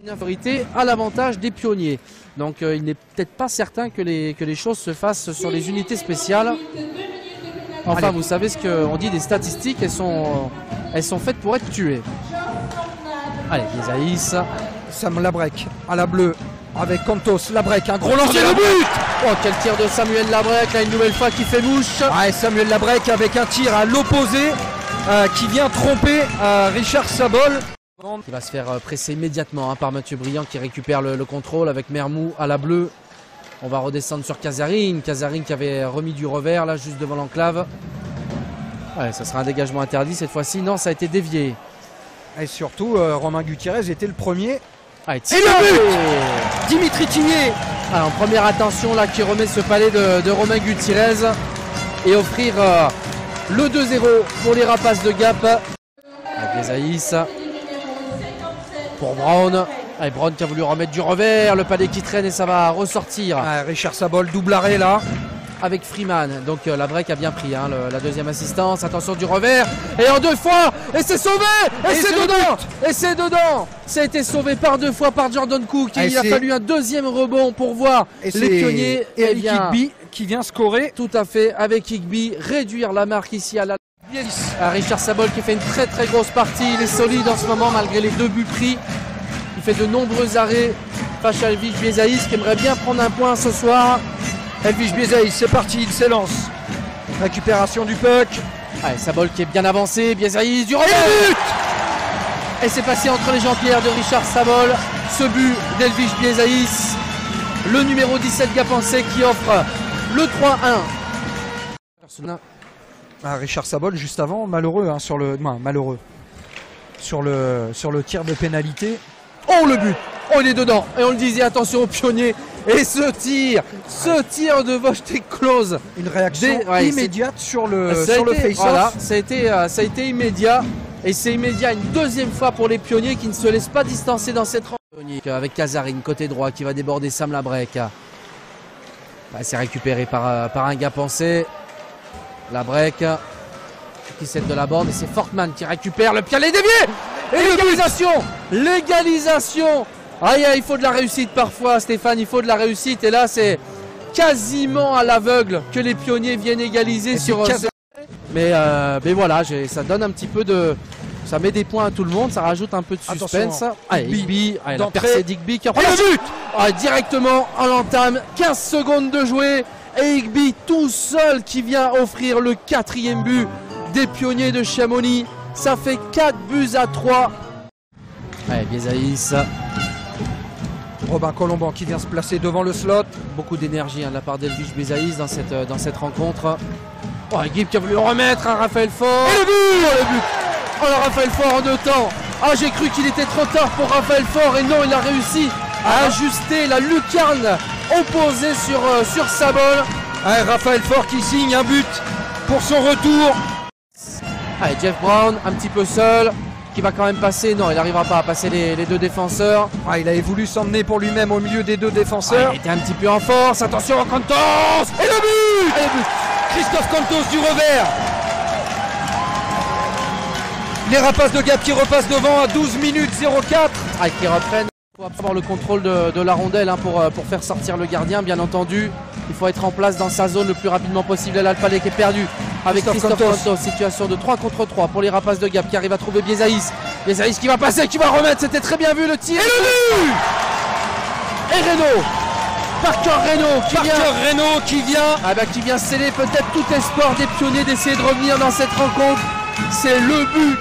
Une infériorité à l'avantage des pionniers. Donc il n'est peut-être pas certain que les choses se fassent sur les unités spéciales. Enfin, allez, vous savez ce qu'on dit des statistiques, elles sont faites pour être tuées. Allez, Biézaïs. Sam Labrec à la bleue avec Cantos. Labrec, un gros lancer de but. Oh, quel tir de Samuel Labrec, là une nouvelle fois qui fait mouche. Ouais, Samuel Labrec avec un tir à l'opposé qui vient tromper Richard Sabol. Il va se faire presser immédiatement par Mathieu Briand qui récupère le contrôle avec Mermou à la bleue. On va redescendre sur Casarin. Casarin qui avait remis du revers là juste devant l'enclave. Ouais, ça sera un dégagement interdit cette fois-ci. Non, ça a été dévié. Et surtout, Romain Gutiérrez était le premier. Ah, et le but Dimitri Tigné. Alors, première attention là qui remet ce palais de Romain Gutiérrez et offrir le 2-0 pour les Rapaces de Gap. Biézaïs pour Brown. Allez, Brown qui a voulu remettre du revers, le palais qui traîne et ça va ressortir. Richard Sabol, double arrêt là. Avec Freeman, donc Labrec a bien pris la deuxième assistance, attention du revers, et en deux fois, et c'est sauvé, et c'est dedans, et c'est dedans. Ça a été sauvé par deux fois par Jordan Cook, et il a fallu un deuxième rebond pour voir les pionniers. Et avec Higby qui vient scorer. Tout à fait, avec Higby, réduire la marque ici à Richard Sabol qui fait une très très grosse partie, il est solide en ce moment malgré les deux buts pris. Il fait de nombreux arrêts face à Elvis Biézaïs qui aimerait bien prendre un point ce soir. Elvis Biézaïs, c'est parti, il s'élance. Récupération du puck. Allez, Sabol qui est bien avancé, Biézaïs du revers. Et c'est passé entre les jambières de Richard Sabol. Ce but d'Elvis Biézaïs, le numéro 17 Gapençais qui offre le 3-1. Richard Sabol juste avant, malheureux hein, sur le tir de pénalité. Oh le but, oh il est dedans, et on le disait, attention aux pionniers, et ce tir de Wojtek Klose. Une réaction immédiate sur le face-off. Voilà, ça a été immédiat, et c'est immédiat une deuxième fois pour les pionniers qui ne se laissent pas distancer dans cette rencontre. Avec Casarin, côté droit, qui va déborder Sam Labrec. C'est récupéré par un gars pensé. Labrec qui cède de la bande, et c'est Fortman qui récupère le pied, les dévié. Et l'égalisation. Aïe, il faut de la réussite parfois, Stéphane, il faut de la réussite. Et là, c'est quasiment à l'aveugle que les pionniers viennent égaliser sur. Mais voilà, ça donne un petit peu de. Ça met des points à tout le monde, ça rajoute un peu de suspense. Higby, la percée d'Higby qui a pris le but. Directement en l'entame, 15 secondes de jouer. Et Higby tout seul qui vient offrir le 4e but des pionniers de Chamonix. Ça fait 4-3. Allez, Biézaïs. Robin Colomban qui vient se placer devant le slot. Beaucoup d'énergie de la part d'Elvis Biézaïs dans cette rencontre. Oh, Higby qui a voulu remettre un Raphaël Faure. Et le but. Oh, le but. Oh, le Raphaël Faure en deux temps. Ah, j'ai cru qu'il était trop tard pour Raphaël Faure. Et non, il a réussi à ajuster la lucarne opposée sur Sabol. Raphaël Faure qui signe un but pour son retour. Allez, Jeff Brown, un petit peu seul, qui va quand même passer. Non, il n'arrivera pas à passer les deux défenseurs. Il avait voulu s'emmener pour lui-même au milieu des deux défenseurs. Il était un petit peu en force. Attention, Cantos. Et le but. Et le but. Christophe Cantos du revers. Les Rapaces de Gap qui repassent devant à 12 minutes 04. Qui reprennent pour avoir le contrôle de la rondelle pour faire sortir le gardien, bien entendu. Il faut être en place dans sa zone le plus rapidement possible. Là, le palais qui est perdu avec Christophe Cantos. Situation de 3 contre 3 pour les Rapaces de Gap qui arrivent à trouver Biézaïs. Biézaïs qui va passer, qui va remettre. C'était très bien vu le tir. Et le but. Et Reynaud. Parker Reynaud qui vient. Qui vient sceller peut-être tout espoir des pionniers d'essayer de revenir dans cette rencontre. C'est le but